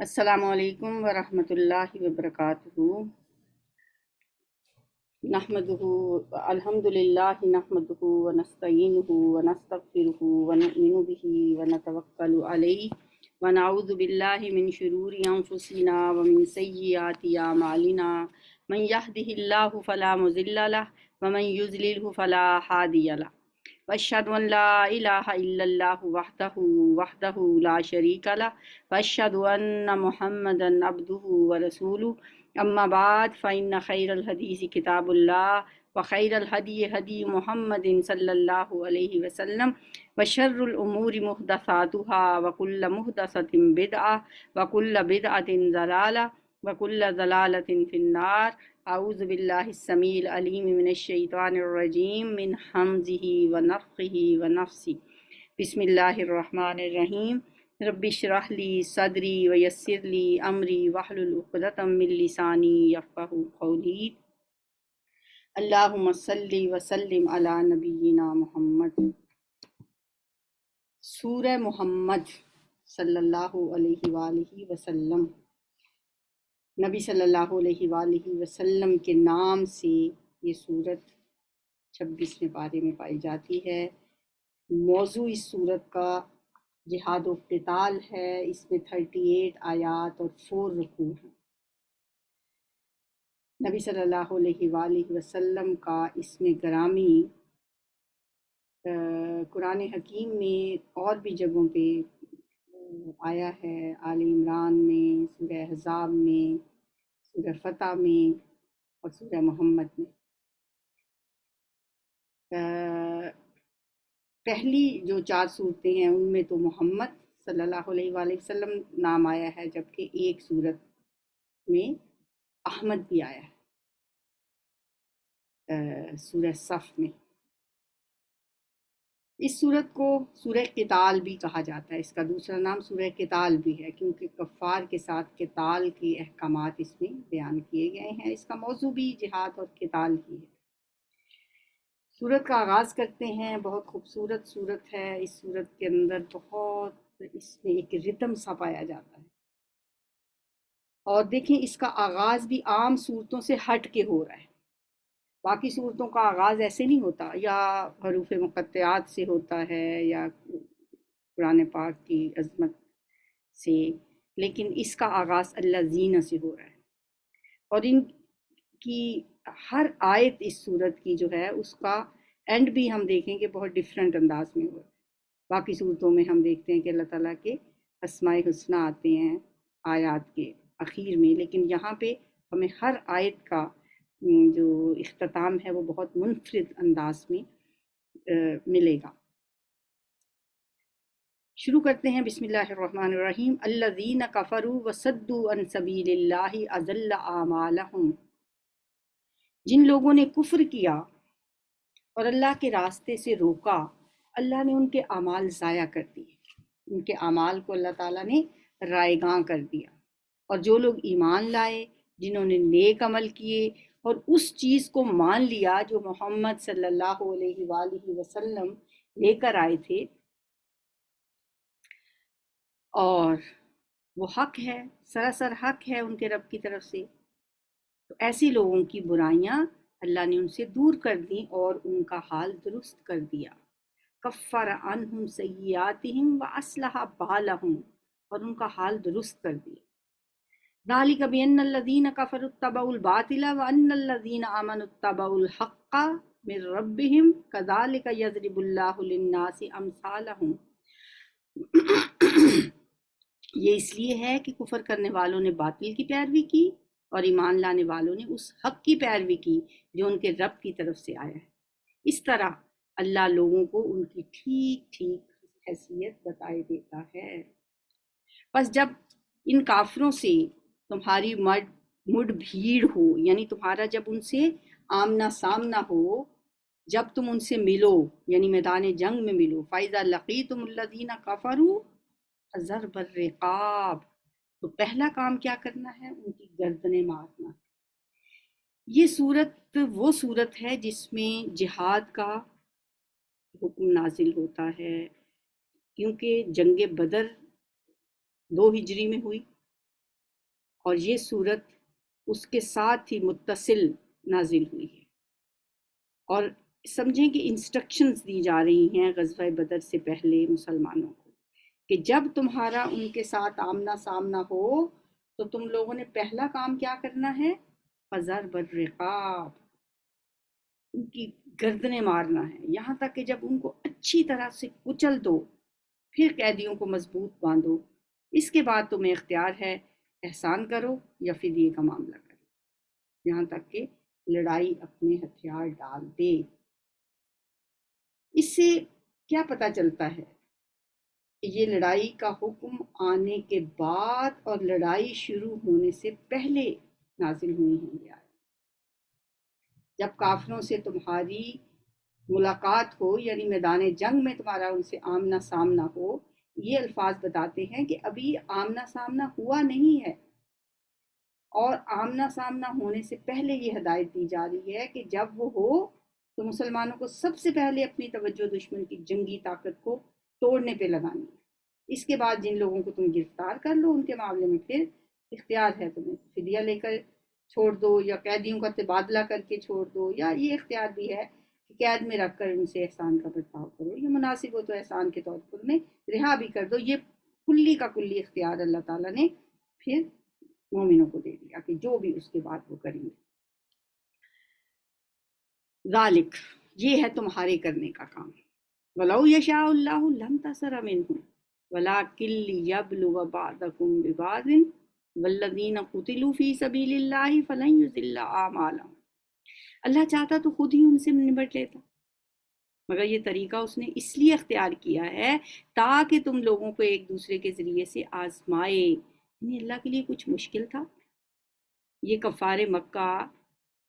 السلام علیکم ورحمۃ اللہ وبرکاتہ۔ نحمدہ الحمد للہ نحمدہ ونستعینہ ونستغفرہ ونؤمن بہ ونتوکل علیہ ونعوذ باللہ من شرور انفسنا ومن سیئات اعمالنا من یہدہ اللہ فلا مضل لہ ومن یضللہ فلا ہادی لہ واشہد ان لا الہ الا اللہ وحدہ لا شریک لہ واشہد ان محمدا عبدہ ورسولہ اما بعد فإن خیر الحدیث کتاب اللہ وخیر الہدی ہدی محمد صلی اللہ علیہ وسلم وشر الامور محدثاتها وکل محدثۃ بدعہ وکل بدعۃ ضلالہ وکل ضلالۃ فی النار۔ اعوذ باللہ السمیع العلیم من الشیطان الرجیم من حمزہ ونفخہ ونفثہ۔ بسم اللہ الرحمن الرحیم۔ رب اشرح لی صدری ویسر لی امری واحلل عقدۃ من لسانی یفقہوا قولی۔ اللہم صلی وسلم علی نبینا محمد۔ سورہ محمد صلی اللہ علیہ وآلہ وسلم، نبی صلی اللہ علیہ وآلہ وسلم کے نام سے یہ سورت 26ویں پارے میں پائی جاتی ہے۔ موضوع اس سورت کا جہاد و قتال ہے۔ اس میں 38 آیات اور 4 رکوع ہیں۔ نبی صلی اللہ علیہ وآلہ وسلم کا اس میں گرامی قرآن حکیم میں اور بھی جگہوں پہ آیا ہے، آل عمران میں، سورہ احزاب میں، سورہ فتح میں اور سورہ محمد میں۔ پہلی جو 4 صورتیں ہیں ان میں تو محمد صلی اللہ علیہ وآلہ وسلم نام آیا ہے، جبکہ ایک صورت میں احمد بھی آیا ہے، سورہ صف میں۔ اس صورت کو سورہ قتال بھی کہا جاتا ہے، اس کا دوسرا نام سورہ قتال بھی ہے، کیونکہ کفار کے ساتھ قتال کے احکامات اس میں بیان کیے گئے ہیں۔ اس کا موضوع بھی جہاد اور قتال ہی ہے۔ سورت کا آغاز کرتے ہیں۔ بہت خوبصورت سورت ہے۔ اس سورت کے اندر بہت اس میں ایک ردم سا پایا جاتا ہے، اور دیکھیں اس کا آغاز بھی عام صورتوں سے ہٹ کے ہو رہا ہے۔ باقی صورتوں کا آغاز ایسے نہیں ہوتا، یا حروف مقطعات سے ہوتا ہے یا قرآن پاک کی عظمت سے، لیکن اس کا آغاز الذین سے ہو رہا ہے، اور ان کی ہر آیت اس صورت کی جو ہے اس کا اینڈ بھی ہم دیکھیں کہ بہت ڈیفرنٹ انداز میں ہوا ہے۔ باقی صورتوں میں ہم دیکھتے ہیں کہ اللہ تعالیٰ کے اسماء الحسنی آتے ہیں آیات کے اخیر میں، لیکن یہاں پہ ہمیں ہر آیت کا جو اختتام ہے وہ بہت منفرد انداز میں ملے گا۔ شروع کرتے ہیں۔ بسم اللہ الرحمن الرحیم۔ الذین کفروا وصدوا عن سبیل اللہ اضل اعمالہم۔ جن لوگوں نے کفر کیا اور اللہ کے راستے سے روکا، اللہ نے ان کے اعمال ضائع کر دیے، ان کے اعمال کو اللہ تعالیٰ نے رائیگاں کر دیا۔ اور جو لوگ ایمان لائے، جنہوں نے نیک عمل کیے اور اس چیز کو مان لیا جو محمد صلی اللہ علیہ وآلہ وسلم لے کر آئے تھے، اور وہ حق ہے، سراسر حق ہے ان کے رب کی طرف سے، تو ایسی لوگوں کی برائیاں اللہ نے ان سے دور کر دیں اور ان کا حال درست کر دیا۔ کفر عنہم سیئاتہم واصلح بالہم، اور ان کا حال درست کر دیا۔ ذالک بان الذین کفروا اتبعوا الباطل وان الذین آمنوا اتبعوا الحق من ربہم کذالک یضرب اللہ للناس امثالہم۔ یہ اس لیے ہے کہ کفر کرنے والوں نے باطل کی پیروی کی اور ایمان لانے والوں نے اس حق کی پیروی کی جو ان کے رب کی طرف سے آیا ہے۔ اس طرح اللہ لوگوں کو ان کی ٹھیک ٹھیک حیثیت بتائے دیتا ہے۔ بس جب ان کافروں سے تمہاری مڈ بھیڑ ہو، یعنی تمہارا جب ان سے آمنا سامنا ہو، جب تم ان سے ملو یعنی میدان جنگ میں ملو، فَإِذَا لَقِيتُمُ الَّذِينَ كَفَرُوا فَضَرْبَ الرِّقَابِ، تو پہلا کام کیا کرنا ہے؟ ان کی گردنیں مارنا۔ یہ صورت وہ صورت ہے جس میں جہاد کا حکم نازل ہوتا ہے، کیونکہ جنگ بدر 2 ہجری میں ہوئی اور یہ صورت اس کے ساتھ ہی متصل نازل ہوئی ہے، اور سمجھیں کہ انسٹرکشنز دی جا رہی ہیں غزوہ بدر سے پہلے مسلمانوں کو کہ جب تمہارا ان کے ساتھ آمنا سامنا ہو تو تم لوگوں نے پہلا کام کیا کرنا ہے؟ فَضَرْبَ الرِّقَابِ، ان کی گردنیں مارنا ہے، یہاں تک کہ جب ان کو اچھی طرح سے کچل دو پھر قیدیوں کو مضبوط باندھو، اس کے بعد تمہیں اختیار ہے احسان کرو یا فدیے کا معاملہ کرو، یہاں تک کہ لڑائی اپنے ہتھیار ڈال دے۔ اس سے کیا پتہ چلتا ہے کہ یہ لڑائی کا حکم آنے کے بعد اور لڑائی شروع ہونے سے پہلے نازل ہوئی ہیں یہ آیت۔ جب کافروں سے تمہاری ملاقات ہو، یعنی میدان جنگ میں تمہارا ان سے آمنا سامنا ہو، یہ الفاظ بتاتے ہیں کہ ابھی آمنا سامنا ہوا نہیں ہے، اور آمنا سامنا ہونے سے پہلے یہ ہدایت دی جا رہی ہے کہ جب وہ ہو تو مسلمانوں کو سب سے پہلے اپنی توجہ دشمن کی جنگی طاقت کو توڑنے پہ لگانی ہے، اس کے بعد جن لوگوں کو تم گرفتار کر لو ان کے معاملے میں پھر اختیار ہے تمہیں فدیہ لے کر چھوڑ دو یا قیدیوں کا تبادلہ کر کے چھوڑ دو، یا یہ اختیار بھی ہے کہ قید میں رکھ کر ان سے احسان کا برتاؤ کرو، یا مناسب ہو تو احسان کے طور پر انہیں رہا بھی کر دو۔ یہ کلی کا کلی اختیار اللہ تعالیٰ نے پھر مومنوں کو دے دیا کہ جو بھی اس کے بعد وہ کریں گے۔ ذالک، یہ ہے تمہارے کرنے کا کام۔ وَلَوْ يَشَاءُ اللَّهُ لَانتَصَرَ مِنْهُمْ وَلَٰكِن لِّيَبْلُوَ بَعْضَكُم بِبَعْضٍ وَالَّذِينَ قُتِلُوا فِي سَبِيلِ اللَّهِ فَلَن يُضِلَّ أَعْمَالَهُمْ، اللہ چاہتا تو خود ہی ان سے نمٹ لیتا، مگر یہ طریقہ اس نے اس لیے اختیار کیا ہے تاکہ تم لوگوں کو ایک دوسرے کے ذریعے سے آزمائے، یعنی اللہ کے لیے کچھ مشکل تھا؟ یہ کفار مکہ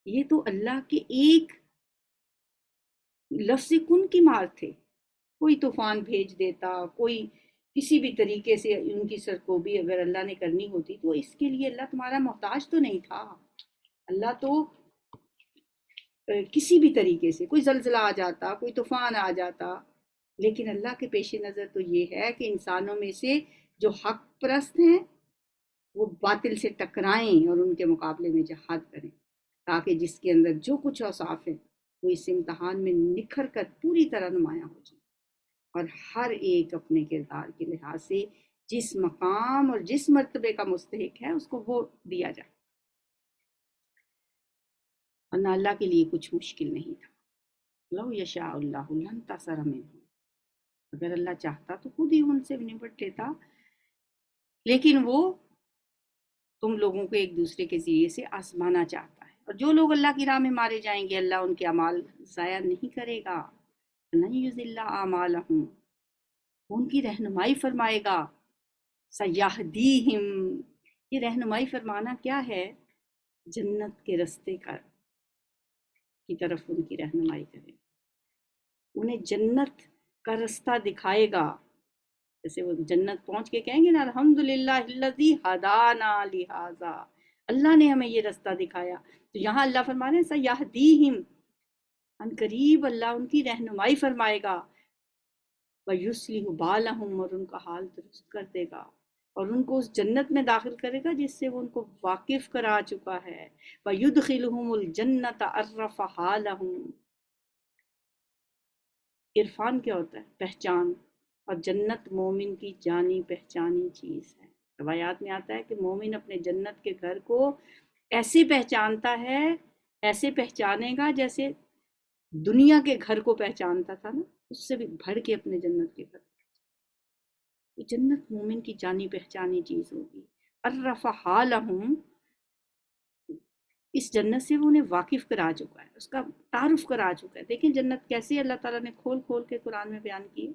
یہ تو اللہ کے ایک لفظ کن کی مار تھے، کوئی طوفان بھیج دیتا، کوئی کسی بھی طریقے سے ان کی سرکوبی اگر اللہ نے کرنی ہوتی تو اس کے لیے اللہ تمہارا محتاج تو نہیں تھا، اللہ تو کسی بھی طریقے سے کوئی زلزلہ آ جاتا، کوئی طوفان آ جاتا، لیکن اللہ کے پیش نظر تو یہ ہے کہ انسانوں میں سے جو حق پرست ہیں وہ باطل سے ٹکرائیں اور ان کے مقابلے میں جہاد کریں، تاکہ جس کے اندر جو کچھ اوصاف ہیں وہ اس امتحان میں نکھر کر پوری طرح نمایاں ہو جائے، اور ہر ایک اپنے کردار کے لحاظ سے جس مقام اور جس مرتبے کا مستحق ہے اس کو وہ دیا جائے، ورنہ اللہ کے لیے کچھ مشکل نہیں تھا۔ لو یشاء اللہ لانتصر منہم، اگر اللہ چاہتا تو خود ہی ان سے نپٹ لیتا، لیکن وہ تم لوگوں کو ایک دوسرے کے ذریعے سے آزمانا چاہتا ہے، اور جو لوگ اللہ کی راہ میں مارے جائیں گے اللہ ان کے اعمال ضائع نہیں کرے گا، لن یضل اعمالہم، ان کی رہنمائی فرمائے گا، سیہدیہم، یہ رہنمائی فرمانا کیا ہے؟ جنت کے رستے کی طرف ان کی رہنمائی کرے، انہیں جنت کا رستہ دکھائے گا، جیسے وہ جنت پہنچ کے کہیں گے نا الحمدللہ الذی ہدانا لہذا، اللہ نے ہمیں یہ رستہ دکھایا، تو یہاں اللہ فرمانے ہیں سیہدیہم، ان قریب اللہ ان کی رہنمائی فرمائے گا، وَيُصْلِحُ بَالَهُمْ، اور ان کا حال درست کر دے گا، اور ان کو اس جنت میں داخل کرے گا جس سے وہ ان کو واقف کرا چکا ہے، وَيُدْخِلُهُمُ الْجَنَّةَ عَرَّفَهَا لَهُمْ۔ عرفان کیا ہوتا ہے؟ پہچان، اور جنت مومن کی جانی پہچانی چیز ہے، روایات میں آتا ہے کہ مومن اپنے جنت کے گھر کو ایسے پہچانتا ہے، ایسے پہچانے گا جیسے دنیا کے گھر کو پہچانتا تھا نا، اس سے بھی بڑھ کے اپنے جنت کے گھر، جنت مومن کی جانی پہچانی چیز ہوگی۔ عرفہا لہم، اس جنت سے وہ انہیں واقف کرا چکا ہے، اس کا تعارف کرا چکا ہے۔ دیکھیں جنت کیسے اللہ تعالیٰ نے کھول کھول کے قرآن میں بیان کی ہے،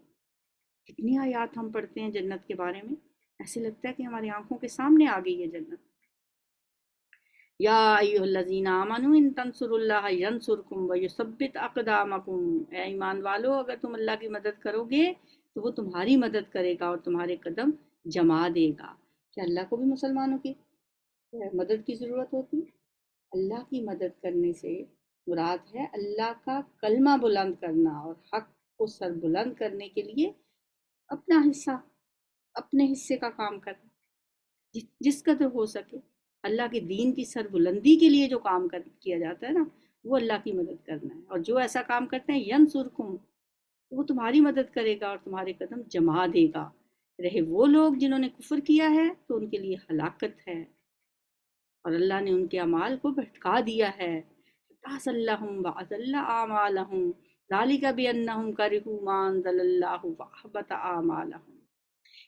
کتنی آیات ہم پڑھتے ہیں جنت کے بارے میں، ایسے لگتا ہے کہ ہماری آنکھوں کے سامنے آ گئی ہے جنت۔ یا ایھا الذین آمنوا ان تنصروا اللہ ینصرکم ویثبت اقدامکم، اے ایمان والو اگر تم اللہ کی مدد کرو گے تو وہ تمہاری مدد کرے گا اور تمہارے قدم جما دے گا۔ کیا اللہ کو بھی مسلمانوں کی مدد کی ضرورت ہوتی؟ اللہ کی مدد کرنے سے مراد ہے اللہ کا کلمہ بلند کرنا اور حق کو سر بلند کرنے کے لیے اپنا حصہ، اپنے حصے کا کام کرنا جس قدر ہو سکے۔ اللہ کے دین کی سربلندی کے لیے جو کام کیا جاتا ہے نا، وہ اللہ کی مدد کرنا ہے، اور جو ایسا کام کرتے ہیں ینصرکم، وہ تمہاری مدد کرے گا اور تمہارے قدم جما دے گا۔ رہے وہ لوگ جنہوں نے کفر کیا ہے تو ان کے لیے ہلاکت ہے، اور اللہ نے ان کے اعمال کو بھٹکا دیا ہے۔ تَعْسَلَّهُمْ وَأَضَلَّ أَعْمَالَهُمْ ذَلِكَ بِأَنَّهُمْ كَرِهُوا مَا أَنزَلَ اللَّهُ وَأَحْبَطَ أَعْمَالَهُمْ،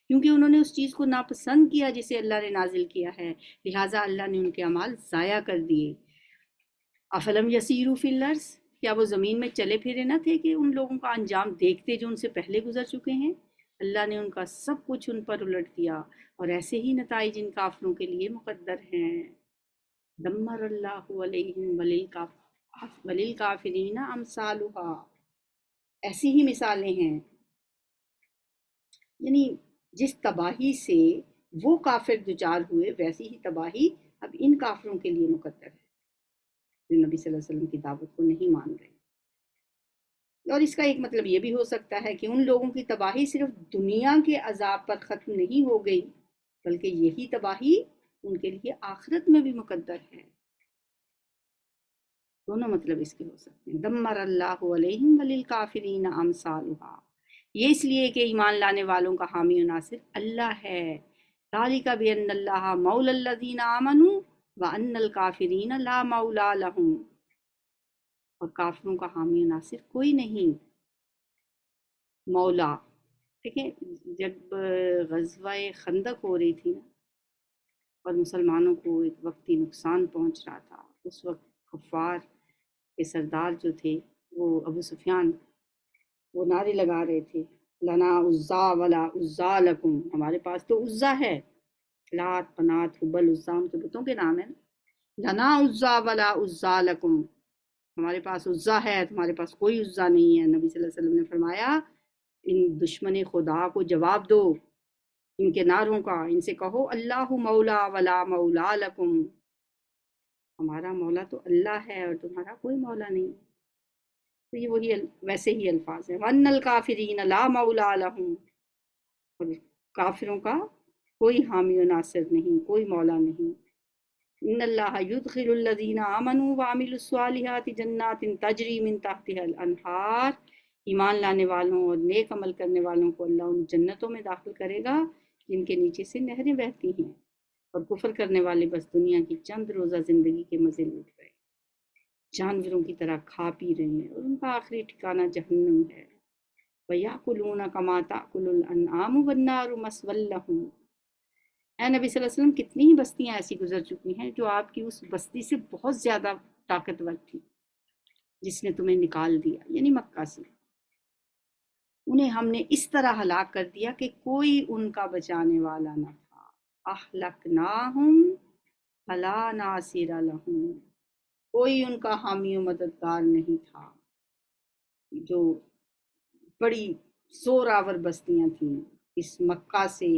کیونکہ انہوں نے اس چیز کو ناپسند کیا جسے اللہ نے نازل کیا ہے، لہٰذا اللہ نے ان کے اعمال ضائع کر دیے۔ افلم یسیروا فی الارض، کیا وہ زمین میں چلے پھرے نہ تھے کہ ان لوگوں کا انجام دیکھتے جو ان سے پہلے گزر چکے ہیں؟ اللہ نے ان کا سب کچھ ان پر الٹ دیا، اور ایسے ہی نتائج ان کافروں کے لیے مقدر ہیں۔ دمر اللہ علیہم وللکافرین امثالھا، ایسی ہی مثالیں ہیں، یعنی جس تباہی سے وہ کافر دچار ہوئے ویسی ہی تباہی اب ان کافروں کے لیے مقدر ہے جو نبی صلی اللہ علیہ وسلم کی دعوت کو نہیں مان رہے۔ اور اس کا ایک مطلب یہ بھی ہو سکتا ہے کہ ان لوگوں کی تباہی صرف دنیا کے عذاب پر ختم نہیں ہو گئی، بلکہ یہی تباہی ان کے لیے آخرت میں بھی مقدر ہے۔ دونوں مطلب اس کے ہو سکتے ہیں۔ دمر اللہ علیہم وللکافرین امثالھا، یہ اس لیے کہ ایمان لانے والوں کا حامی و ناصر اللہ ہے۔ ذالک بان اللہ مولی الذین آمنوا وان الکافرین لا مولی لہم، اور کافروں کا حامی و ناصر کوئی نہیں۔ مولا، دیکھیں جب غزوہ خندق ہو رہی تھی نا، اور مسلمانوں کو ایک وقتی نقصان پہنچ رہا تھا، اس وقت کفار کے سردار جو تھے وہ ابو سفیان، وہ نعرے لگا رہے تھے، لنا عزا ولا عزا لکم، ہمارے پاس تو عزا ہے، لات پنات حبل عزا ان کے بتوں کے نام ہیں، لنا عزا ولا عزا لکم، ہمارے پاس عزا ہے، تمہارے پاس کوئی عزا نہیں ہے۔ نبی صلی اللہ علیہ وسلم نے فرمایا ان دشمن خدا کو جواب دو، ان کے نعروں کا، ان سے کہو اللہ مولا ولا مولا لکم، ہمارا مولا تو اللہ ہے اور تمہارا کوئی مولا نہیں۔ تو یہ وہی ویسے ہی الفاظ ہیں، وَأَنَّ الْكَافِرِينَ لَا مَوْلَىٰ لَهُمْ، اور کافروں کا کوئی حامی و ناصر نہیں، کوئی مولا نہیں۔ ان اللہ یدخل الذین آمنوا وعملوا الصالحات جنات تجری من تحتها الانہار، ایمان لانے والوں اور نیک عمل کرنے والوں کو اللہ ان جنتوں میں داخل کرے گا جن کے نیچے سے نہریں بہتی ہیں، اور کفر کرنے والے بس دنیا کی چند روزہ زندگی کے مزے لوٹ رہے، جانوروں کی طرح کھا پی رہے ہیں، اور ان کا آخری ٹھکانہ جہنم ہے۔ وَيَأْكُلُونَ كَمَا تَأْكُلُ الْأَنْعَامُ وَالنَّارُ مَثْوًى لَهُمْ، اے نبی صلی اللہ علیہ وسلم کتنی ہی بستیاں ایسی گزر چکی ہیں جو آپ کی اس بستی سے بہت زیادہ طاقتور تھی جس نے تمہیں نکال دیا، یعنی مکہ سے، انہیں ہم نے اس طرح ہلاک کر دیا کہ کوئی ان کا بچانے والا نہ تھا۔ اہلکناہم فلا ناصر لہم، کوئی ان کا حامی و مددگار نہیں تھا۔ جو بڑی زور آور بستیاں تھیں اس مکہ سے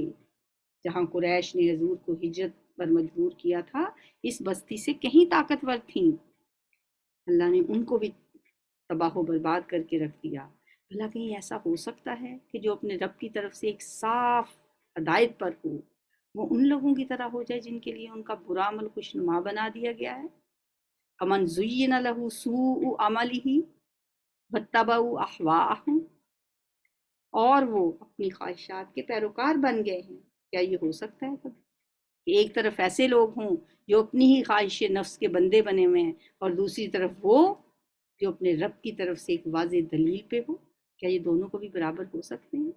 جہاں قریش نے حضور کو ہجرت پر مجبور کیا تھا، اس بستی سے کہیں طاقتور تھیں، اللہ نے ان کو بھی تباہ و برباد کر کے رکھ دیا۔ بھلا کہیں ایسا ہو سکتا ہے کہ جو اپنے رب کی طرف سے ایک صاف ہدایت پر ہو وہ ان لوگوں کی طرح ہو جائے جن کے لیے ان کا برا عمل خوشنما بنا دیا گیا ہے؟ کمن زین لہ سوء عملہ واتبعوا اہواءہم، اور وہ اپنی خواہشات کے پیروکار بن گئے ہیں۔ کیا یہ ہو سکتا ہے کبھی کہ ایک طرف ایسے لوگ ہوں جو اپنی ہی خواہش نفس کے بندے بنے ہوئے ہیں، اور دوسری طرف وہ جو اپنے رب کی طرف سے ایک واضح دلیل پہ ہو؟ کیا یہ دونوں کو بھی برابر ہو سکتے ہیں؟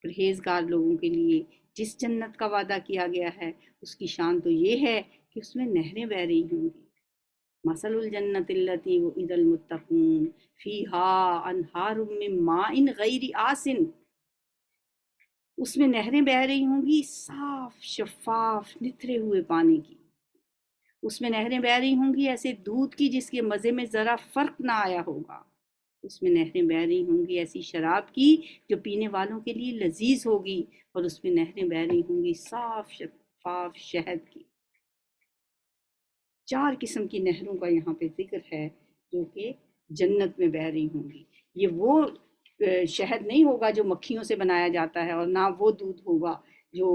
پرہیزگار لوگوں کے لیے جس جنت کا وعدہ کیا گیا ہے اس کی شان تو یہ ہے کہ اس میں نہریں بہہ رہی ہوں گی۔ مثل الجنت التی وعد المتقون فیہا انہار من ماء غیر آسن، اس میں نہریں بہہ رہی ہوں گی صاف شفاف نتھرے ہوئے پانی کی، اس میں نہریں بہہ رہی ہوں گی ایسے دودھ کی جس کے مزے میں ذرا فرق نہ آیا ہوگا، اس میں نہریں بہہ رہی ہوں گی ایسی شراب کی جو پینے والوں کے لیے لذیذ ہوگی، اور اس میں نہریں بہہ رہی ہوں گی صاف شفاف شہد کی۔ 4 قسم کی نہروں کا یہاں پہ ذکر ہے جو کہ جنت میں بہہ رہی ہوں گی۔ یہ وہ شہد نہیں ہوگا جو مکھیوں سے بنایا جاتا ہے، اور نہ وہ دودھ ہوگا جو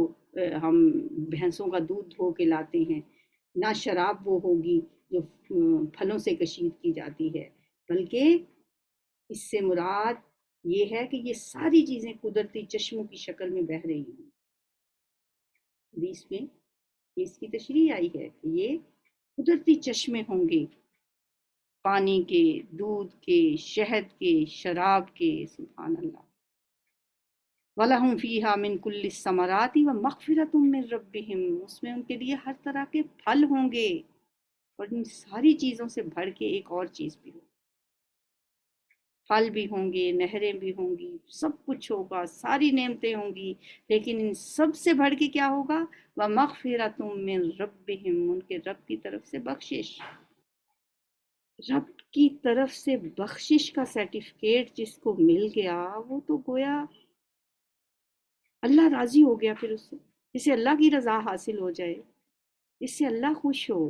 ہم بھینسوں کا دودھ دھو کے لاتے ہیں، نہ شراب وہ ہوگی جو پھلوں سے کشید کی جاتی ہے، بلکہ اس سے مراد یہ ہے کہ یہ ساری چیزیں قدرتی چشموں کی شکل میں بہہ رہی ہیں۔ حدیث میں اس کی تشریح آئی ہے کہ یہ قدرتی چشمے ہوں گے، پانی کے، دودھ کے، شہد کے، شراب کے، سبحان اللہ۔ وَلَهُمْ فِيهَا مِن كُلِّ الثَّمَرَاتِ وَمَغْفِرَةٌ مِّن رَّبِّهِمْ، اس میں ان کے لیے ہر طرح کے پھل ہوں گے، اور ان ساری چیزوں سے بڑھ کے ایک اور چیز بھی ہوگی، پھل بھی ہوں گے، نہریں بھی ہوں گی، سب کچھ ہوگا، ساری نعمتیں ہوں گی، لیکن ان سب سے بڑھ کے کیا ہوگا؟ وَمَغْفِرَةٌ مِّن رَّبِّهِمْ، ان کے رب کی طرف سے بخشش۔ رب کی طرف سے بخشش کا سرٹیفکیٹ جس کو مل گیا، وہ تو گویا اللہ راضی ہو گیا پھر اس سے، جسے اللہ کی رضا حاصل ہو جائے، جس سے اللہ خوش ہو،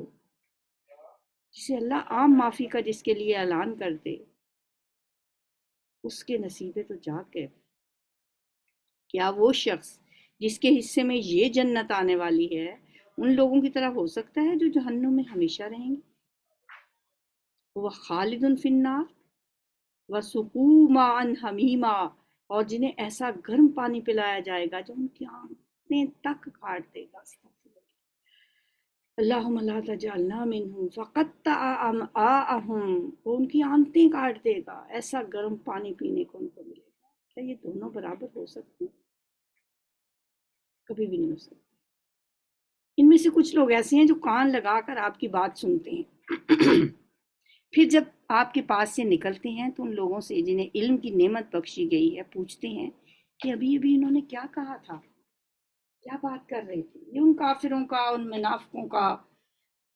جسے اللہ عام معافی کا جس کے لیے اعلان کر دے، اس کے نصیبے تو جاگ گئے۔ کیا وہ شخص جس کے حصے میں یہ جنت آنے والی ہے ان لوگوں کی طرح ہو سکتا ہے جو جہنم میں ہمیشہ رہیں گے؟ وہ خالد فی النار وَسُقُوا مَاءً حَمِیمًا، اور جنہیں ایسا گرم پانی پلایا جائے گا جو ان کی آنکھیں تک کاٹ دے گا۔ اللہم لا تجعلنا منہم فقطع امعاءہم، وہ ان کی آنکھیں کاٹ دے گا، ایسا گرم پانی پینے کو ان کو ملے گا۔ کیا یہ دونوں برابر ہو سکتے ہیں؟ کبھی بھی نہیں ہو سکتے۔ ان میں سے کچھ لوگ ایسے ہیں جو کان لگا کر آپ کی بات سنتے ہیں، پھر جب آپ کے پاس سے نکلتے ہیں تو ان لوگوں سے جنہیں علم کی نعمت بخشی گئی ہے پوچھتے ہیں کہ ابھی ابھی انہوں نے کیا کہا تھا، کیا بات کر رہے تھے؟ یہ ان کافروں کا، ان منافقوں کا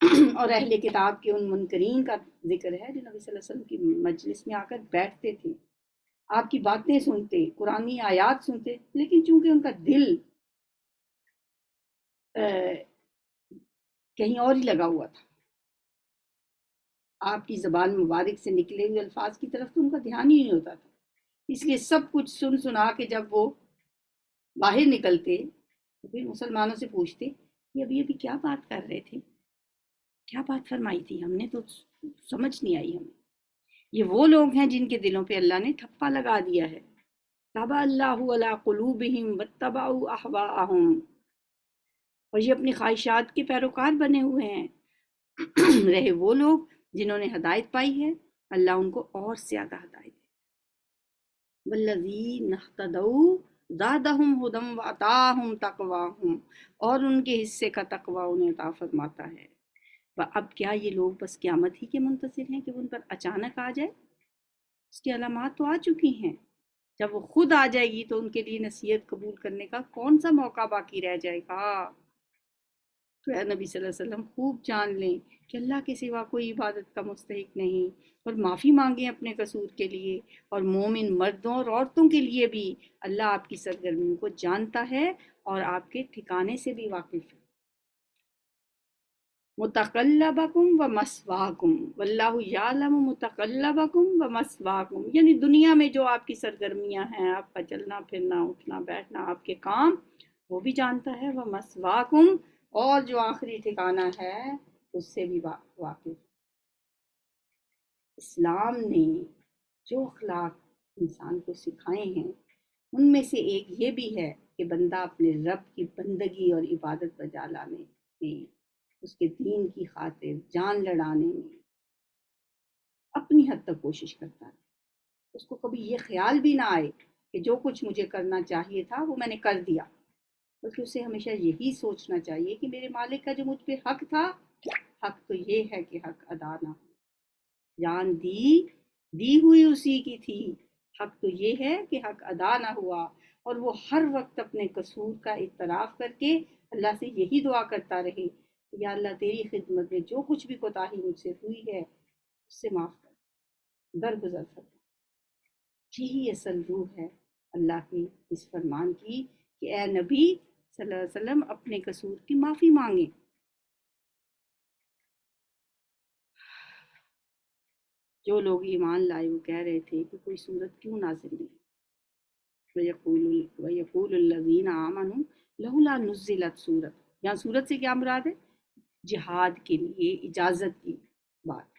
اور اہل کتاب کے ان منکرین کا ذکر ہے جو نبی صلی اللہ علیہ وسلم کی مجلس میں آ کر بیٹھتے تھے، آپ کی باتیں سنتے، قرآنی آیات سنتے، لیکن چونکہ ان کا دل کہیں اور ہی لگا ہوا تھا، آپ کی زبان مبارک سے نکلے ہوئے الفاظ کی طرف تو ان کا دھیان ہی نہیں ہوتا تھا، اس لیے سب کچھ سن سنا کے جب وہ باہر نکلتے تو پھر مسلمانوں سے پوچھتے کہ ابھی ابھی کیا بات کر رہے تھے، کیا بات فرمائی تھی، ہم نے تو سمجھ نہیں آئی ہمیں۔ یہ وہ لوگ ہیں جن کے دلوں پہ اللہ نے تھپا لگا دیا ہے، طبع اللہ علی قلوبہم واتبعوا اہواءہم، اور یہ اپنی خواہشات کے پیروکار بنے ہوئے ہیں۔ رہے وہ لوگ جنہوں نے ہدایت پائی ہے، اللہ ان کو اور زیادہ ہدایت دے۔ والذین اہتدوا زادہم ھدی وآتاہم تقواہم، اور ان کے حصے کا تقوی انہیں عطا فرماتا ہے۔ اب کیا یہ لوگ بس قیامت ہی کے منتظر ہیں کہ وہ ان پر اچانک آ جائے؟ اس کی علامات تو آ چکی ہیں، جب وہ خود آ جائے گی تو ان کے لیے نصیحت قبول کرنے کا کون سا موقع باقی رہ جائے گا؟ تو اے نبی صلی اللہ علیہ وسلم خوب جان لیں کہ اللہ کے سوا کوئی عبادت کا مستحق نہیں، اور معافی مانگیں اپنے قصور کے لیے، اور مومن مردوں اور عورتوں کے لیے بھی اللہ آپ کی سرگرمیوں کو جانتا ہے اور آپ کے ٹھکانے سے بھی واقف ہے۔ متقلبکم و مسواکم واللہ یعلم متقلبکم و مسواکم، یعنی دنیا میں جو آپ کی سرگرمیاں ہیں، آپ کا چلنا پھرنا، اٹھنا بیٹھنا، آپ کے کام، وہ بھی جانتا ہے، و مسواکم، اور جو آخری ٹھکانہ ہے اس سے بھی واقف۔ اسلام نے جو اخلاق انسان کو سکھائے ہیں ان میں سے ایک یہ بھی ہے کہ بندہ اپنے رب کی بندگی اور عبادت بجا لانے میں، اس کے دین کی خاطر جان لڑانے میں اپنی حد تک کوشش کرتا ہے، اس کو کبھی یہ خیال بھی نہ آئے کہ جو کچھ مجھے کرنا چاہیے تھا وہ میں نے کر دیا، بلکہ اسے ہمیشہ یہی سوچنا چاہیے کہ میرے مالک کا جو مجھ پہ حق تھا، حق تو یہ ہے کہ حق ادا نہ ہو، جان دی ہوئی اسی کی تھی، حق تو یہ ہے کہ حق ادا نہ ہوا، اور وہ ہر وقت اپنے قصور کا اعتراف کر کے اللہ سے یہی دعا کرتا رہے کہ یا اللہ تیری خدمت میں جو کچھ بھی کوتاہی مجھ سے ہوئی ہے اس سے معاف کر، درگزر فرما۔ یہی اصل روح ہے اللہ کی اس فرمان کی کہ اے نبی صلی اللہ علیہ وسلم اپنے قصور کی معافی مانگیں۔ جو لوگ ایمان لائے وہ کہہ رہے تھے کہ کوئی صورت کیوں نازل نہیں، وَيَقُولُ الَّذِينَ آمَنُوا لولا نزلت سورت، یہاں سورت سے کیا مراد ہے؟ جہاد کے لیے اجازت کی بات،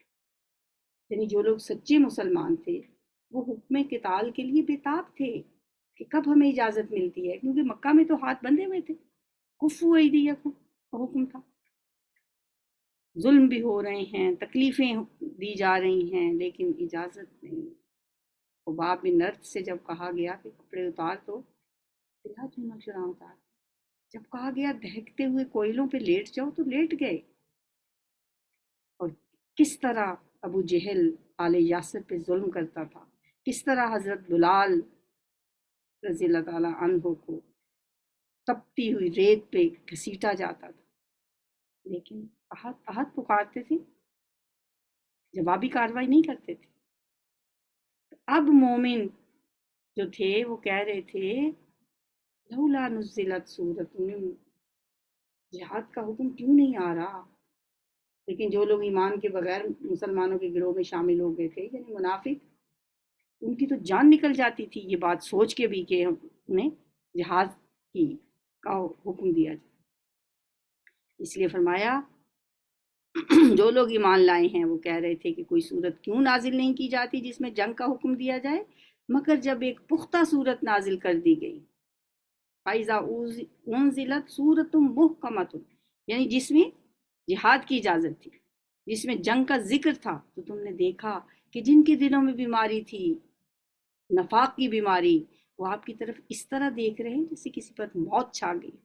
یعنی جو لوگ سچے مسلمان تھے وہ حکم قتال کے لیے بےتاب تھے کہ کب ہمیں اجازت ملتی ہے، کیونکہ مکہ میں تو ہاتھ بندھے ہوئے تھے، کفو ایدیکم کا حکم تھا، ظلم بھی ہو رہے ہیں، تکلیفیں دی جا رہی ہیں، لیکن اجازت نہیں۔ خباب بن نرد سے جب کہا گیا کہ کپڑے اتار تو بلا چونا چرا اتار، جب کہا گیا دہکتے ہوئے کوئلوں پہ لیٹ جاؤ تو لیٹ گئے۔ اور کس طرح ابو جہل آل یاسر پہ ظلم کرتا تھا، کس طرح حضرت بلال رضی اللہ تعالیٰ عنہ کو تپتی ہوئی ریت پہ گھسیٹا جاتا تھا، لیکن احد احد پکارتے تھے، جوابی کاروائی نہیں کرتے تھے۔ اب مومن جو تھے وہ کہہ رہے تھے لولا نزلت سورت، جہاد کا حکم کیوں نہیں آ رہا؟ لیکن جو لوگ ایمان کے بغیر مسلمانوں کے گروہ میں شامل ہو گئے تھے، یعنی منافق، ان کی تو جان نکل جاتی تھی یہ بات سوچ کے بھی کہ انہیں جہاد کی کا حکم دیا جائے۔ اس لیے فرمایا جو لوگ ایمان لائے ہیں وہ کہہ رہے تھے کہ کوئی صورت کیوں نازل نہیں کی جاتی جس میں جنگ کا حکم دیا جائے، مگر جب ایک پختہ صورت نازل کر دی گئی، فَإِذَا أُنزِلَتْ سُورَةٌ مُحْكَمَةٌ، یعنی جس میں جہاد کی اجازت تھی، جس میں جنگ کا ذکر تھا، تو تم نے دیکھا کہ جن کے دلوں میں بیماری تھی، نفاق کی بیماری، وہ آپ کی طرف اس طرح دیکھ رہے ہیں جیسے کسی پر موت چھا گئی۔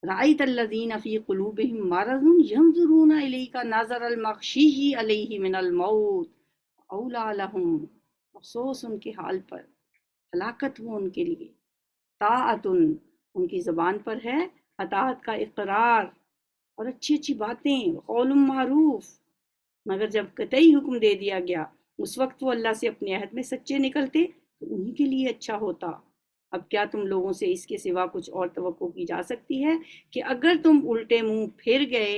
رأیت الذین فی قلوبہم مرض ینظرون الیک نظر المغشی علیہ من الموت اولیٰ لہم، افسوس ان کے حال پر، ہلاکت ہو ان کے لیے۔ طاعت ان کی زبان پر ہے اطاعت کا اقرار اور اچھی اچھی باتیں، قول معروف، مگر جب قطعی حکم دے دیا گیا اس وقت وہ اللہ سے اپنے عہد میں سچے نکلتے تو انہی کے لیے اچھا ہوتا۔ اب کیا تم لوگوں سے اس کے سوا کچھ اور توقع کی جا سکتی ہے کہ اگر تم الٹے منہ پھر گئے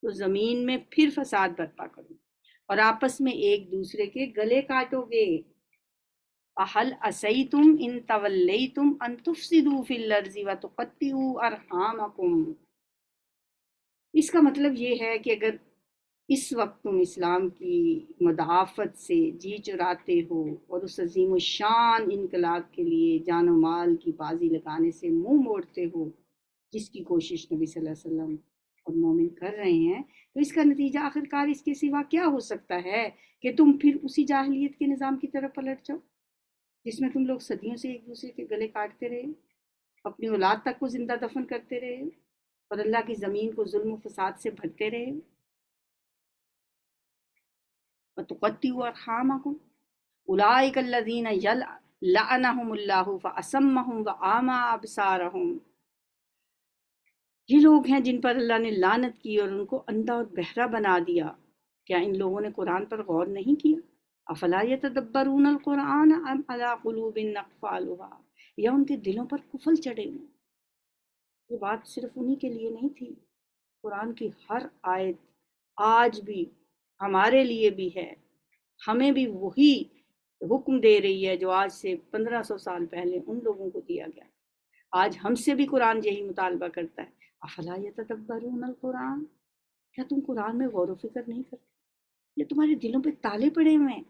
تو زمین میں پھر فساد برپا کرو اور آپس میں ایک دوسرے کے گلے کاٹو گے۔ اَهَلْ عَصَيْتُمْ إِن تَوَلَّيْتُمْ أَن تُفْسِدُوا فِي الْأَرْضِ وَتُقَطِّعُوا أَرْحَامَكُمْ۔ اس کا مطلب یہ ہے کہ اگر اس وقت تم اسلام کی مدافعت سے جی چراتے ہو اور اس عظیم الشان انقلاب کے لیے جان و مال کی بازی لگانے سے منہ موڑتے ہو، جس کی کوشش نبی صلی اللہ علیہ وسلم اور مومن کر رہے ہیں، تو اس کا نتیجہ آخرکار اس کے سوا کیا ہو سکتا ہے کہ تم پھر اسی جاہلیت کے نظام کی طرف پلٹ جاؤ جس میں تم لوگ صدیوں سے ایک دوسرے کے گلے کاٹتے رہے، اپنی اولاد تک کو زندہ دفن کرتے رہے اور اللہ کی زمین کو ظلم و فساد سے بھرتے رہے۔ وَتُقَطِّعُوا أَرْحَامَكُمْ أُولَٰئِكَ الَّذِينَ لَعَنَهُمُ اللَّهُ فَأَصَمَّهُمْ وَأَعْمَىٰ أَبْصَارَهُمْ، یہ لوگ ہیں جن پر اللہ نے لعنت کی اور ان کو اندھا اور بہرا بنا دیا۔ کیا ان لوگوں نے قرآن پر غور نہیں کیا؟ افلا یتدبرون القرآن ام علی قلوب اقفالها، یا ان کے دلوں پر قفل چڑھے ہوئے؟ یہ بات صرف انہی کے لیے نہیں تھی، قرآن کی ہر آیت آج بھی ہمارے لیے بھی ہے، ہمیں بھی وہی حکم دے رہی ہے جو آج سے 1500 سال پہلے ان لوگوں کو دیا گیا۔ آج ہم سے بھی قرآن یہی مطالبہ کرتا ہے، افلا یتدبرون القرآن، کیا تم قرآن میں غور و فکر نہیں کرتے؟ یہ تمہارے دلوں پہ تالے پڑے ہوئے ہیں۔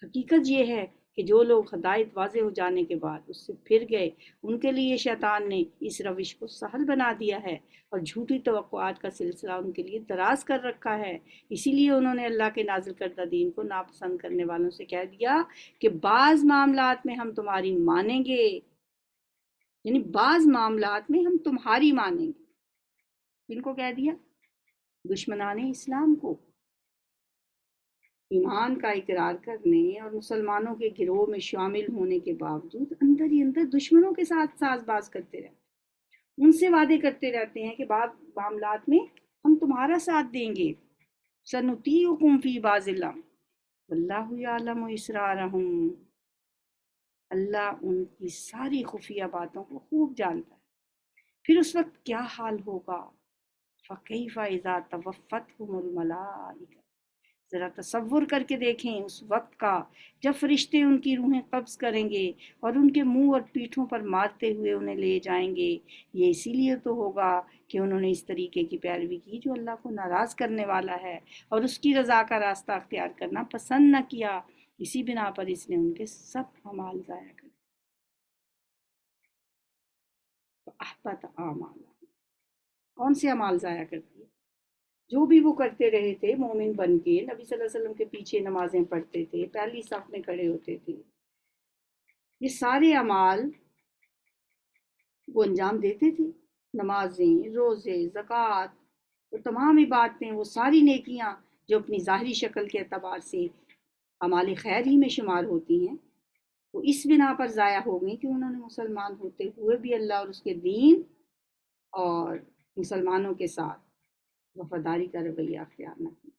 حقیقت یہ ہے کہ جو لوگ ہدایت واضح ہو جانے کے بعد اس سے پھر گئے، ان کے لیے شیطان نے اس روش کو سہل بنا دیا ہے اور جھوٹی توقعات کا سلسلہ ان کے لیے دراز کر رکھا ہے۔ اسی لیے انہوں نے اللہ کے نازل کردہ دین کو ناپسند کرنے والوں سے کہہ دیا کہ بعض معاملات میں ہم تمہاری مانیں گے، یعنی بعض معاملات میں ہم تمہاری مانیں گے۔ ان کو کہہ دیا دشمنان اسلام کو، ایمان کا اقرار کرنے اور مسلمانوں کے گروہ میں شامل ہونے کے باوجود اندر ہی اندر دشمنوں کے ساتھ ساز باز کرتے رہتے، ان سے وعدے کرتے رہتے ہیں کہ بعض معاملات میں ہم تمہارا ساتھ دیں گے، سنطیعکم فی بعض الامر واللہ یعلم اسرارہم، اللہ ان کی ساری خفیہ باتوں کو خوب جانتا ہے۔ پھر اس وقت کیا حال ہوگا؟ فَكَيْفَ إِذَا تَوَفَّتْهُمُ الْمَلَائِكَةُ، ذرا تصور کر کے دیکھیں اس وقت کا جب فرشتے ان کی روحیں قبض کریں گے اور ان کے منہ اور پیٹھوں پر مارتے ہوئے انہیں لے جائیں گے۔ یہ اسی لیے تو ہوگا کہ انہوں نے اس طریقے کی پیروی کی جو اللہ کو ناراض کرنے والا ہے اور اس کی رضا کا راستہ اختیار کرنا پسند نہ کیا، اسی بنا پر اس نے ان کے سب اعمال ضائع کر دیے۔ تو احبط اعمالهم، کون سے اعمال ضائع کر دیے؟ جو بھی وہ کرتے رہے تھے مومن بن کے، نبی صلی اللہ علیہ وسلم کے پیچھے نمازیں پڑھتے تھے، پہلی صف میں کھڑے ہوتے تھے، یہ سارے اعمال وہ انجام دیتے تھے، نمازیں، روزے، زکوٰۃ، وہ تمام عبادتیں، وہ ساری نیکیاں جو اپنی ظاہری شکل کے اعتبار سے اعمال خیر ہی میں شمار ہوتی ہیں، وہ اس بنا پر ضائع ہو گئی کہ انہوں نے مسلمان ہوتے ہوئے بھی اللہ اور اس کے دین اور مسلمانوں کے ساتھ وفاداری کا رویہ اختیار نہ کیا،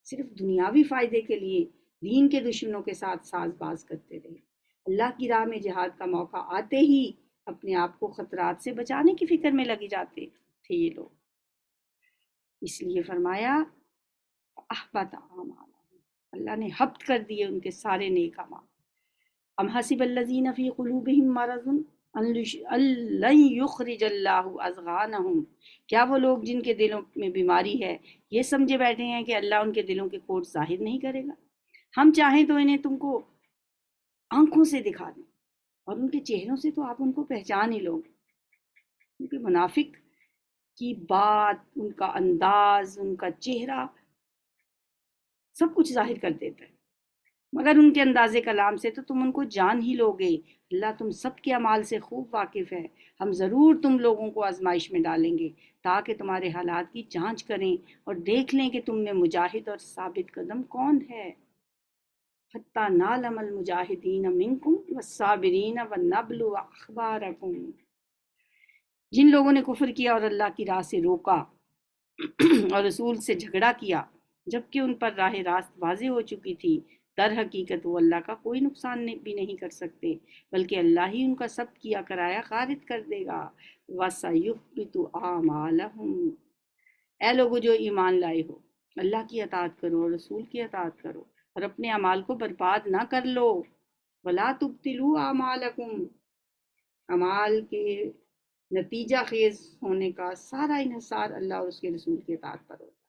صرف دنیاوی فائدے کے لیے دین کے دشمنوں کے ساتھ ساز باز کرتے رہے۔ اللہ کی راہ میں جہاد کا موقع آتے ہی اپنے آپ کو خطرات سے بچانے کی فکر میں لگی جاتے تھے یہ لوگ، اس لیے فرمایا احبط اعمالهم، اللہ نے حبط کر دیے ان کے سارے نیک اعمال۔ ام حسب الذین فی قلوبہم مرض ان لن یخرج اللہ اضغانہم، کیا وہ لوگ جن کے دلوں میں بیماری ہے یہ سمجھے بیٹھے ہیں کہ اللہ ان کے دلوں کے کوٹ ظاہر نہیں کرے گا؟ ہم چاہیں تو انہیں تم کو آنکھوں سے دکھا دیں اور ان کے چہروں سے تو آپ ان کو پہچان ہی لو گے، کیونکہ منافق کی بات، ان کا انداز، ان کا چہرہ سب کچھ ظاہر کر دیتا ہے، مگر ان کے انداز کلام سے تو تم ان کو جان ہی لوگے۔ اللہ تم سب کے اعمال سے خوب واقف ہے، ہم ضرور تم لوگوں کو آزمائش میں ڈالیں گے تاکہ تمہارے حالات کی جانچ کریں اور دیکھ لیں کہ تم میں مجاہد اور ثابت قدم کون ہے۔ حتیٰ نعلم المجاہدین منکم والصابرین ونبلو اخبارکم، جن لوگوں نے کفر کیا اور اللہ کی راہ سے روکا اور رسول سے جھگڑا کیا جبکہ ان پر راہ راست واضح ہو چکی تھی، در حقیقت وہ اللہ کا کوئی نقصان بھی نہیں کر سکتے بلکہ اللہ ہی ان کا سب کیا کرایا خارج کر دے گا۔ وَسَيُحْبِطُ أَعْمَالَهُمْ، اے لوگو جو ایمان لائے ہو، اللہ کی اطاعت کرو اور رسول کی اطاعت کرو اور اپنے اعمال کو برباد نہ کر لو۔ وَلَا تُبْطِلُوا أَعْمَالَكُمْ، اعمال کے نتیجہ خیز ہونے کا سارا انحصار اللہ اور اس کے رسول کی اطاعت پر ہوتا ہے،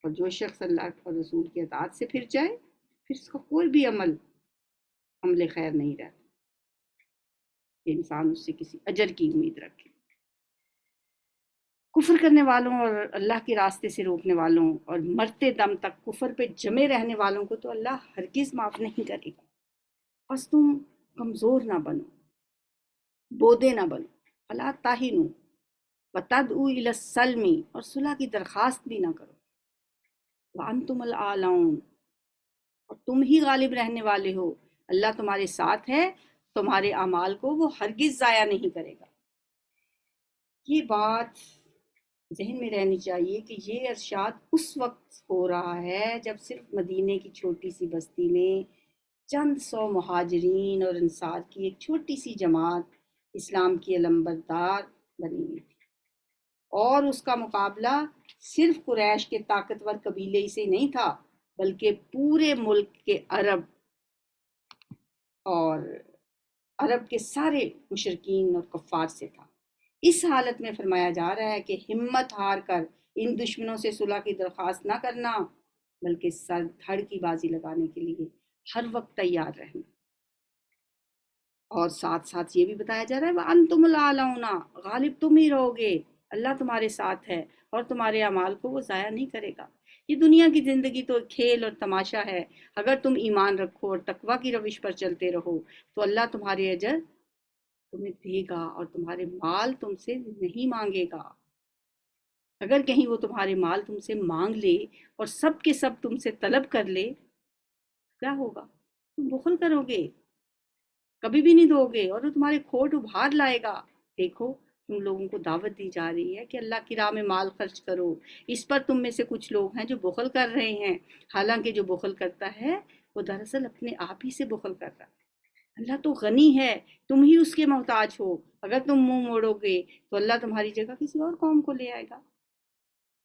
اور جو شخص اللہ اور رسول کی اطاعت سے پھر جائے پھر اس کا کوئی بھی عمل خیر نہیں رہتا کہ انسان اس سے کسی اجر کی امید رکھے۔ کفر کرنے والوں اور اللہ کے راستے سے روکنے والوں اور مرتے دم تک کفر پہ جمے رہنے والوں کو تو اللہ ہرگز معاف نہیں کرے گا۔ بس تم کمزور نہ بنو، بودے نہ بنو، فلا تہنوا وتدعوا الی السلم، اور صلح کی درخواست بھی نہ کرو، وانتم الاعلون، اور تم ہی غالب رہنے والے ہو، اللہ تمہارے ساتھ ہے، تمہارے اعمال کو وہ ہرگز ضائع نہیں کرے گا۔ یہ بات ذہن میں رہنی چاہیے کہ یہ ارشاد اس وقت ہو رہا ہے جب صرف مدینے کی چھوٹی سی بستی میں چند سو مہاجرین اور انصار کی ایک چھوٹی سی جماعت اسلام کی علمبردار بنی ہوئی تھی، اور اس کا مقابلہ صرف قریش کے طاقتور قبیلے ہی سے نہیں تھا بلکہ پورے ملک کے عرب اور عرب کے سارے مشرکین اور کفار سے تھا۔ اس حالت میں فرمایا جا رہا ہے کہ ہمت ہار کر ان دشمنوں سے صلح کی درخواست نہ کرنا بلکہ سر دھڑ کی بازی لگانے کے لیے ہر وقت تیار رہنا، اور ساتھ ساتھ یہ بھی بتایا جا رہا ہے وَأَنْتُمُ الْأَعْلَوْنَ، غالب تم ہی رہو گے، اللہ تمہارے ساتھ ہے اور تمہارے اعمال کو وہ ضائع نہیں کرے گا۔ یہ دنیا کی زندگی تو کھیل اور تماشا ہے، اگر تم ایمان رکھو اور تقوی کی روش پر چلتے رہو تو اللہ تمہارے اجر تمہیں دے گا اور تمہارے مال تم سے نہیں مانگے گا۔ اگر کہیں وہ تمہارے مال تم سے مانگ لے اور سب کے سب تم سے طلب کر لے کیا ہوگا؟ تم بخل کرو گے، کبھی بھی نہیں دو گے، اور وہ تمہارے کھوٹ ابھار لائے گا۔ دیکھو تم لوگوں کو دعوت دی جا رہی ہے کہ اللہ کی راہ میں مال خرچ کرو، اس پر تم میں سے کچھ لوگ ہیں جو بخل کر رہے ہیں، حالانکہ جو بخل کرتا ہے وہ دراصل اپنے آپ ہی سے بخل کر رہا ہے۔ اللہ تو غنی ہے، تم ہی اس کے محتاج ہو، اگر تم منہ موڑو گے تو اللہ تمہاری جگہ کسی اور قوم کو لے آئے گا۔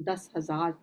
10,000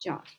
4।